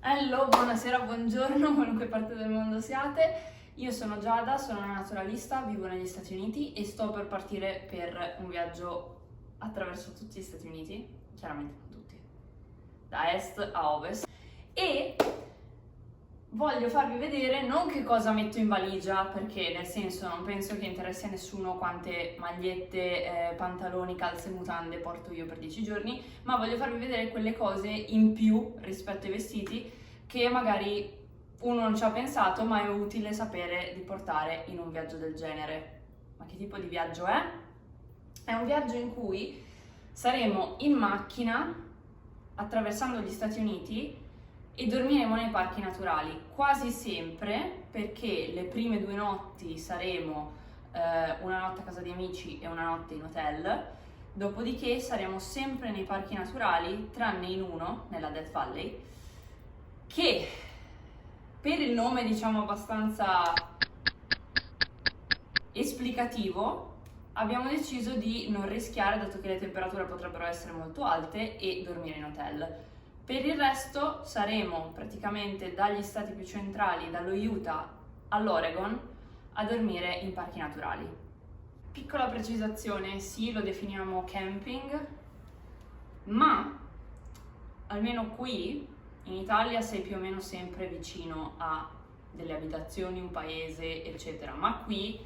Hello, buonasera, buongiorno, qualunque parte del mondo siate. Io sono Giada, sono una naturalista, vivo negli Stati Uniti e sto per partire per un viaggio attraverso tutti gli Stati Uniti, chiaramente non tutti, da est a ovest. E voglio farvi vedere non che cosa metto in valigia, perché nel senso non penso che interessi a nessuno quante magliette, pantaloni, calze e mutande porto io per 10 giorni, ma voglio farvi vedere quelle cose in più rispetto ai vestiti che magari uno non ci ha pensato, ma è utile sapere di portare in un viaggio del genere. Ma che tipo di viaggio è? È un viaggio in cui saremo in macchina attraversando gli Stati Uniti e dormiremo nei parchi naturali, quasi sempre, perché le prime 2 notti saremo una notte a casa di amici e una notte in hotel, dopodiché saremo sempre nei parchi naturali, tranne in uno, nella Death Valley, che per il nome diciamo abbastanza esplicativo abbiamo deciso di non rischiare, dato che le temperature potrebbero essere molto alte, e dormire in hotel. Per il resto saremo praticamente dagli stati più centrali, dallo Utah all'Oregon, a dormire in parchi naturali. Piccola precisazione, sì, lo definiamo camping, ma almeno qui in Italia sei più o meno sempre vicino a delle abitazioni, un paese, eccetera, ma qui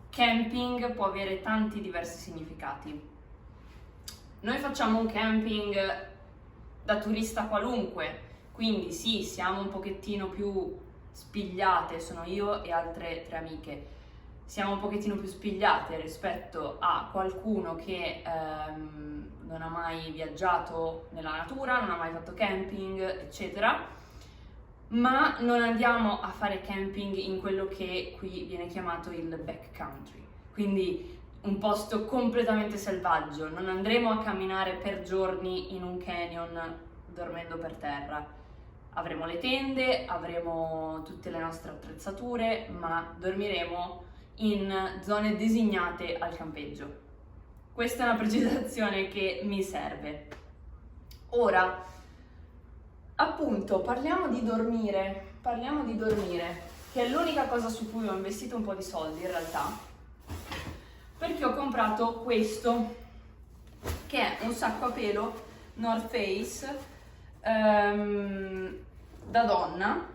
camping può avere tanti diversi significati. Noi facciamo un camping da turista qualunque, quindi sì, siamo un pochettino più spigliate, sono io e altre 3 amiche, siamo un pochettino più spigliate rispetto a qualcuno che non ha mai viaggiato nella natura, non ha mai fatto camping, eccetera, ma non andiamo a fare camping in quello che qui viene chiamato il backcountry, quindi un posto completamente selvaggio. Non andremo a camminare per giorni in un canyon dormendo per terra. Avremo le tende, avremo tutte le nostre attrezzature, ma dormiremo in zone designate al campeggio. Questa è una precisazione che mi serve. Ora, appunto, parliamo di dormire, che è l'unica cosa su cui ho investito un po' di soldi in realtà, perché ho comprato questo, che è un sacco a pelo North Face da donna,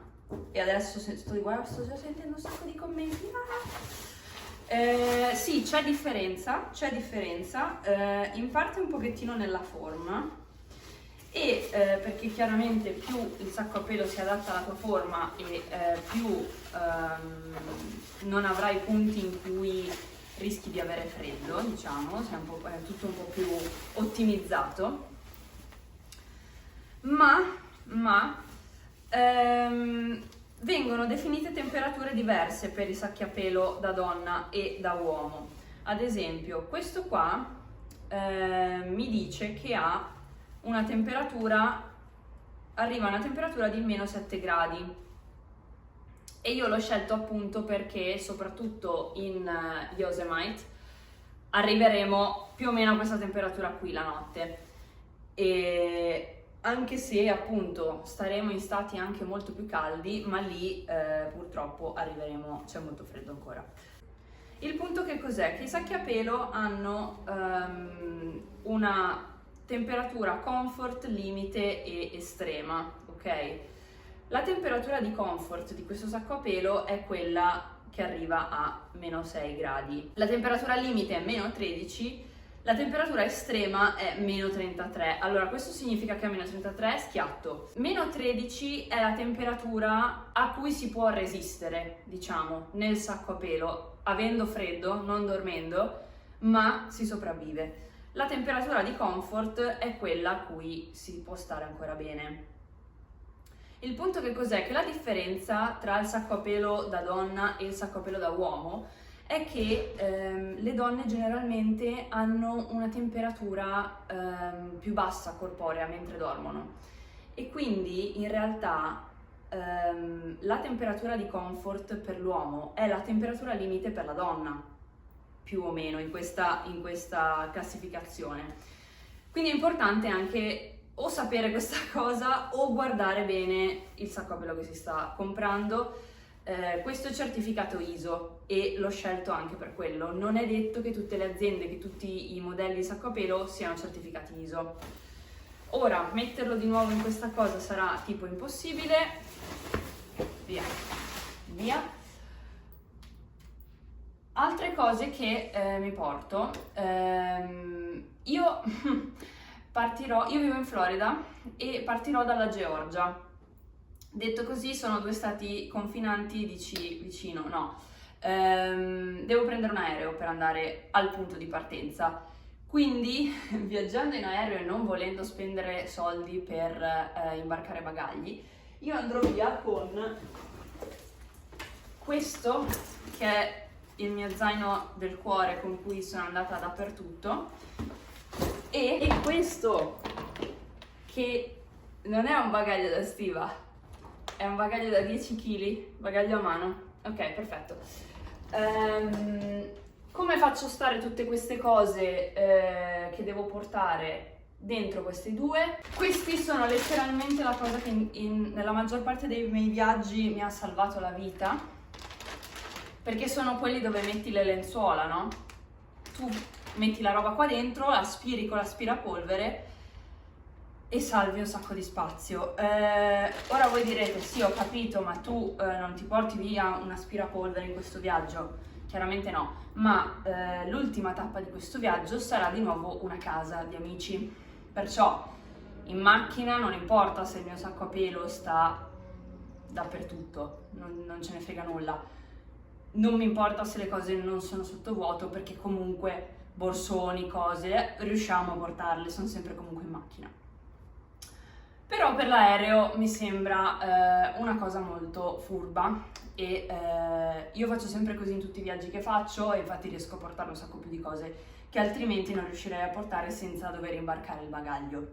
e adesso sto già sentendo un sacco di commenti. Sì, c'è differenza, in parte un pochettino nella forma, e perché chiaramente più il sacco a pelo si adatta alla tua forma e più non avrai punti in cui rischi di avere freddo, diciamo, è tutto un po' più ottimizzato, ma vengono definite temperature diverse per i sacchi a pelo da donna e da uomo. Ad esempio, questo qua mi dice che ha una temperatura, arriva a una temperatura di meno 7 gradi. E io l'ho scelto appunto perché soprattutto in Yosemite arriveremo più o meno a questa temperatura qui la notte, e anche se appunto staremo in stati anche molto più caldi, ma lì purtroppo c'è molto freddo ancora. Il punto che cos'è? Che i sacchi a pelo hanno una temperatura comfort, limite e estrema, ok? La temperatura di comfort di questo sacco a pelo è quella che arriva a meno 6 gradi. La temperatura limite è meno 13, la temperatura estrema è meno 33. Allora, questo significa che a meno 33 è schiatto. Meno 13 è la temperatura a cui si può resistere, diciamo, nel sacco a pelo, avendo freddo, non dormendo, ma si sopravvive. La temperatura di comfort è quella a cui si può stare ancora bene. Il punto che cos'è? Che la differenza tra il sacco a pelo da donna e il sacco a pelo da uomo è che le donne generalmente hanno una temperatura più bassa corporea mentre dormono, e quindi in realtà la temperatura di comfort per l'uomo è la temperatura limite per la donna, più o meno in questa classificazione. Quindi è importante anche o sapere questa cosa o guardare bene il sacco a pelo che si sta comprando. Questo è certificato ISO e l'ho scelto anche per quello. Non è detto che tutte le aziende, che tutti i modelli di sacco a pelo siano certificati ISO. Ora, metterlo di nuovo in questa cosa sarà tipo impossibile. Via, via. Altre cose che mi porto. Io io vivo in Florida e partirò dalla Georgia. Detto così, sono due stati confinanti, dici vicino, no. Devo prendere un aereo per andare al punto di partenza. Quindi, viaggiando in aereo e non volendo spendere soldi per imbarcare bagagli, io andrò via con questo, che è il mio zaino del cuore con cui sono andata dappertutto, e questo, che non è un bagaglio da stiva, è un bagaglio da 10 kg, bagaglio a mano. Ok, perfetto. Come faccio stare tutte queste cose che devo portare dentro questi due? Questi sono letteralmente la cosa che nella maggior parte dei miei viaggi mi ha salvato la vita, perché sono quelli dove metti le lenzuola, no? Tu metti la roba qua dentro, aspiri con l'aspirapolvere e salvi un sacco di spazio. Ora voi direte, sì, ho capito, ma tu non ti porti via un aspirapolvere in questo viaggio? Chiaramente no, ma l'ultima tappa di questo viaggio sarà di nuovo una casa di amici. Perciò in macchina non importa se il mio sacco a pelo sta dappertutto, non ce ne frega nulla. Non mi importa se le cose non sono sottovuoto, perché comunque borsoni, cose, riusciamo a portarle, sono sempre comunque in macchina. Però per l'aereo mi sembra una cosa molto furba e io faccio sempre così in tutti i viaggi che faccio, e infatti riesco a portare un sacco più di cose che altrimenti non riuscirei a portare senza dover imbarcare il bagaglio.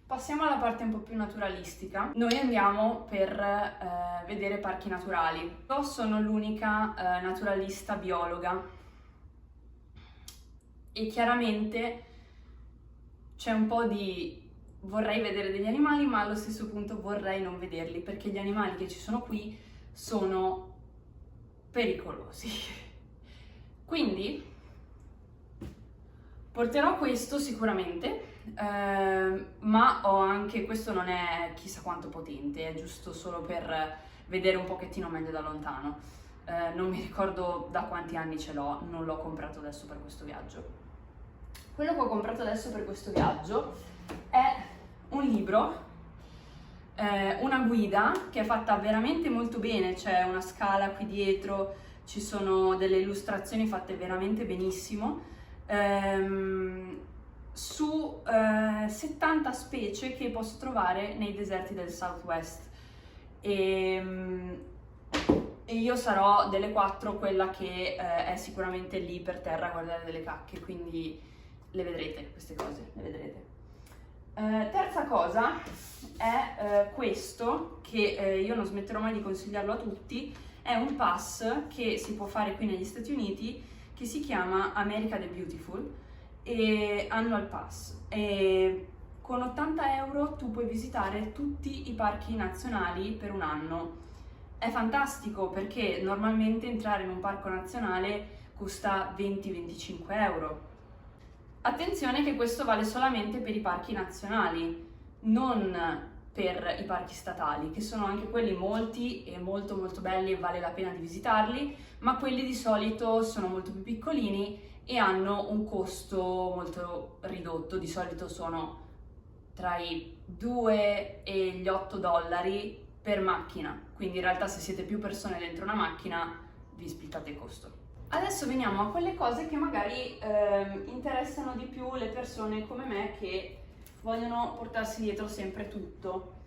Passiamo alla parte un po' più naturalistica. Noi andiamo per vedere parchi naturali. Io sono l'unica naturalista biologa e chiaramente c'è un po' di vorrei vedere degli animali, ma allo stesso punto vorrei non vederli, perché gli animali che ci sono qui sono pericolosi. Quindi porterò questo sicuramente, ma ho anche, questo non è chissà quanto potente, è giusto solo per vedere un pochettino meglio da lontano. Non mi ricordo da quanti anni ce l'ho, non l'ho comprato adesso per questo viaggio. Quello che ho comprato adesso per questo viaggio è un libro, una guida che è fatta veramente molto bene, c'è una scala qui dietro, ci sono delle illustrazioni fatte veramente benissimo, su 70 specie che posso trovare nei deserti del Southwest. E io sarò delle 4 quella che è sicuramente lì per terra a guardare delle cacche, quindi le vedrete queste cose, le vedrete. Terza cosa è questo, che io non smetterò mai di consigliarlo a tutti. È un pass che si può fare qui negli Stati Uniti, che si chiama America the Beautiful e Annual Pass, e con 80 euro tu puoi visitare tutti i parchi nazionali per un anno. È fantastico, perché normalmente entrare in un parco nazionale costa 20-25 euro. Attenzione che questo vale solamente per i parchi nazionali, non per i parchi statali, che sono anche quelli molti e molto molto belli e vale la pena di visitarli, ma quelli di solito sono molto più piccolini e hanno un costo molto ridotto. Di solito sono tra i 2 e gli 8 dollari per macchina, quindi in realtà se siete più persone dentro una macchina vi splittate il costo. Adesso veniamo a quelle cose che magari interessano di più le persone come me, che vogliono portarsi dietro sempre tutto.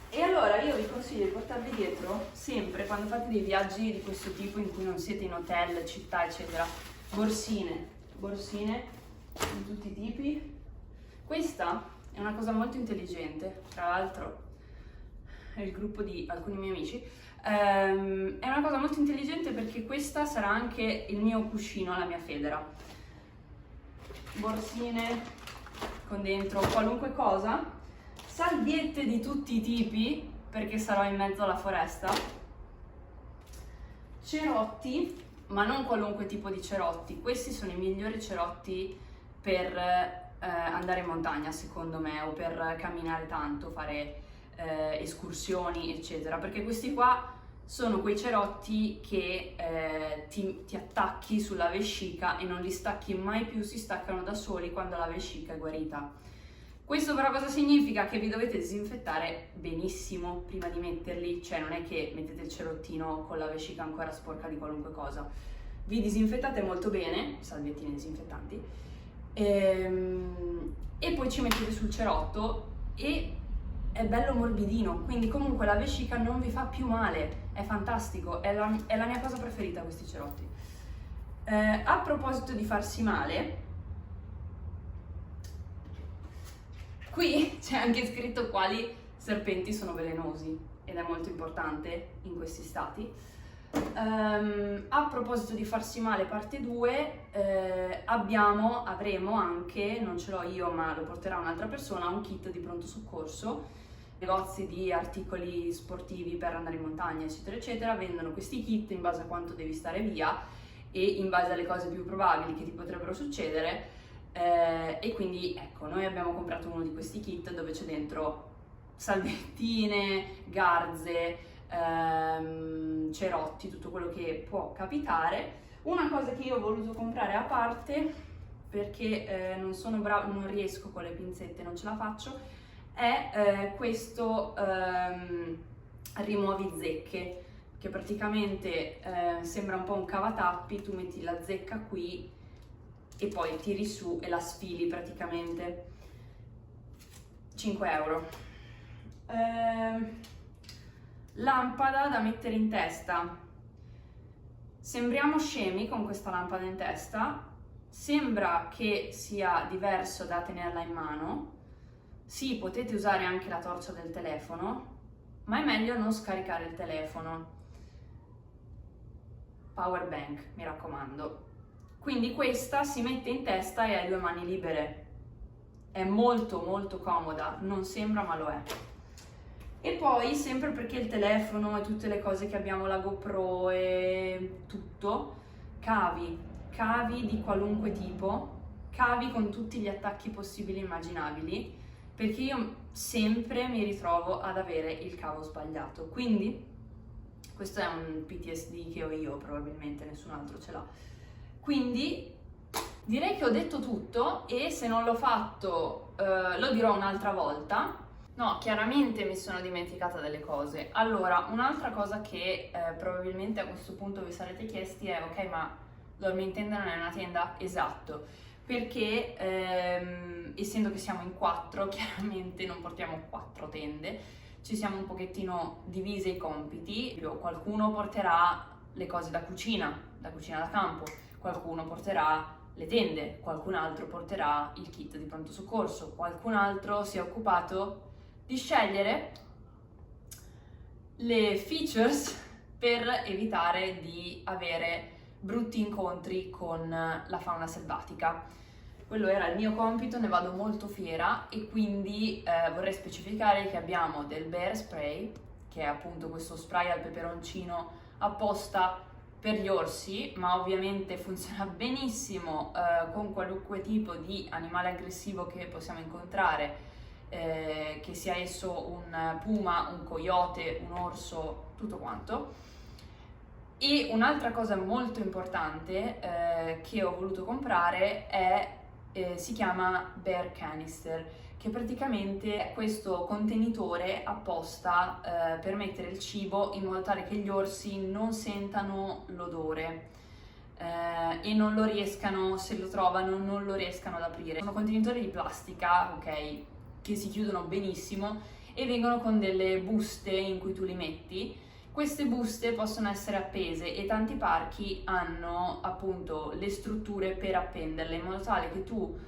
E allora io vi consiglio di portarvi dietro sempre, quando fate dei viaggi di questo tipo in cui non siete in hotel, città eccetera, borsine di tutti i tipi. Questa è una cosa molto intelligente, tra l'altro è il gruppo di alcuni miei amici. È una cosa molto intelligente perché questa sarà anche il mio cuscino, la mia federa. Borsine con dentro qualunque cosa, salviette di tutti i tipi, perché sarò in mezzo alla foresta, cerotti, ma non qualunque tipo di cerotti, questi sono i migliori cerotti per andare in montagna secondo me, o per camminare tanto, fare escursioni eccetera, perché questi qua sono quei cerotti che ti attacchi sulla vescica e non li stacchi mai più, si staccano da soli quando la vescica è guarita. Questo però cosa significa? Che vi dovete disinfettare benissimo prima di metterli, cioè non è che mettete il cerottino con la vescica ancora sporca di qualunque cosa. Vi disinfettate molto bene, salviettine disinfettanti, e poi ci mettete sul cerotto e è bello morbidino, quindi comunque la vescica non vi fa più male, è fantastico, è la mia cosa preferita questi cerotti. A proposito di farsi male, qui c'è anche scritto quali serpenti sono velenosi ed è molto importante in questi stati. A proposito di farsi male parte 2, avremo anche, non ce l'ho io ma lo porterà un'altra persona, un kit di pronto soccorso. Negozi di articoli sportivi per andare in montagna eccetera eccetera vendono questi kit in base a quanto devi stare via e in base alle cose più probabili che ti potrebbero succedere, e quindi ecco, noi abbiamo comprato uno di questi kit dove c'è dentro salvettine, garze, cerotti, tutto quello che può capitare. Una cosa che io ho voluto comprare a parte perché non sono brava, non riesco con le pinzette, non ce la faccio, è questo rimuovi zecche, che praticamente sembra un po' un cavatappi, tu metti la zecca qui e poi tiri su e la sfili praticamente. 5 euro. Lampada da mettere in testa. Sembriamo scemi con questa lampada in testa, sembra che sia diverso da tenerla in mano. Sì, potete usare anche la torcia del telefono, ma è meglio non scaricare il telefono. Power bank, mi raccomando. Quindi questa si mette in testa e hai 2 mani libere. È molto molto comoda, non sembra ma lo è. E poi, sempre perché il telefono e tutte le cose che abbiamo, la GoPro e tutto, cavi di qualunque tipo, cavi con tutti gli attacchi possibili e immaginabili, perché io sempre mi ritrovo ad avere il cavo sbagliato, quindi questo è un PTSD che ho io, probabilmente nessun altro ce l'ha. Quindi direi che ho detto tutto e se non l'ho fatto lo dirò un'altra volta. No, chiaramente mi sono dimenticata delle cose. Allora, un'altra cosa che probabilmente a questo punto vi sarete chiesti è: ok, ma Dormintenda non è una tenda? Esatto, perché essendo che siamo in 4, chiaramente non portiamo 4 tende, ci siamo un pochettino divise i compiti. Qualcuno porterà le cose da cucina da campo, qualcuno porterà le tende, qualcun altro porterà il kit di pronto soccorso, qualcun altro si è occupato di scegliere le features per evitare di avere brutti incontri con la fauna selvatica. Quello era il mio compito, ne vado molto fiera e quindi vorrei specificare che abbiamo del bear spray, che è appunto questo spray al peperoncino apposta per gli orsi, ma ovviamente funziona benissimo con qualunque tipo di animale aggressivo che possiamo incontrare, che sia esso un puma, un coyote, un orso, tutto quanto. E un'altra cosa molto importante che ho voluto comprare si chiama Bear Canister, che praticamente è questo contenitore apposta per mettere il cibo in modo tale che gli orsi non sentano l'odore e non lo riescano, se lo trovano, non lo riescano ad aprire. Sono contenitori di plastica, ok, che si chiudono benissimo e vengono con delle buste in cui tu li metti. Queste buste possono essere appese e tanti parchi hanno appunto le strutture per appenderle in modo tale che tu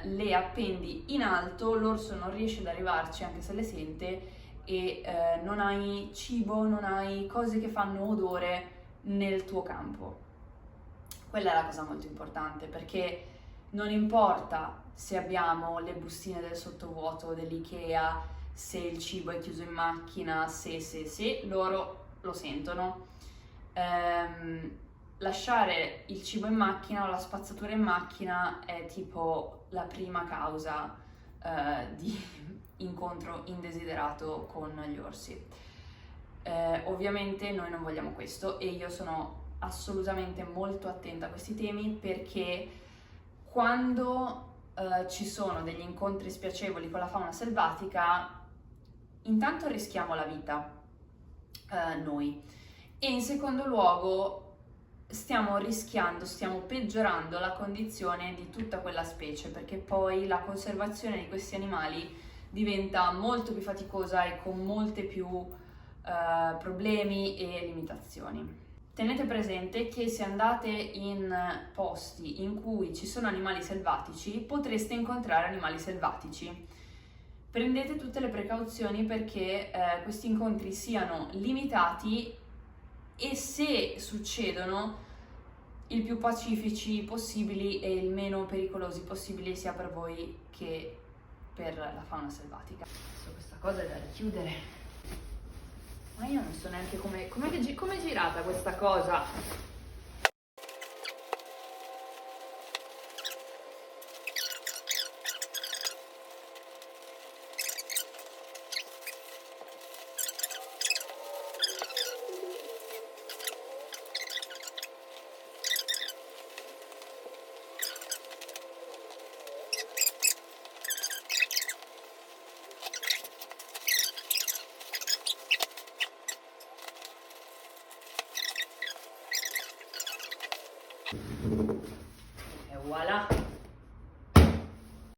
le appendi in alto, l'orso non riesce ad arrivarci anche se le sente e non hai cibo, non hai cose che fanno odore nel tuo campo. Quella è la cosa molto importante, perché Non importa se abbiamo le bustine del sottovuoto dell'IKEA, se il cibo è chiuso in macchina, se loro lo sentono. Lasciare il cibo in macchina o la spazzatura in macchina è tipo la prima causa di incontro indesiderato con gli orsi. Ovviamente noi non vogliamo questo e io sono assolutamente molto attenta a questi temi, perché quando ci sono degli incontri spiacevoli con la fauna selvatica, intanto rischiamo la vita noi, e in secondo luogo stiamo peggiorando la condizione di tutta quella specie, perché poi la conservazione di questi animali diventa molto più faticosa e con molte più problemi e limitazioni. Tenete presente che se andate in posti in cui ci sono animali selvatici, potreste incontrare animali selvatici. Prendete tutte le precauzioni perché questi incontri siano limitati e, se succedono, il più pacifici possibili e il meno pericolosi possibili, sia per voi che per la fauna selvatica. Adesso questa cosa è da richiudere. Ma io non so neanche come è girata questa cosa.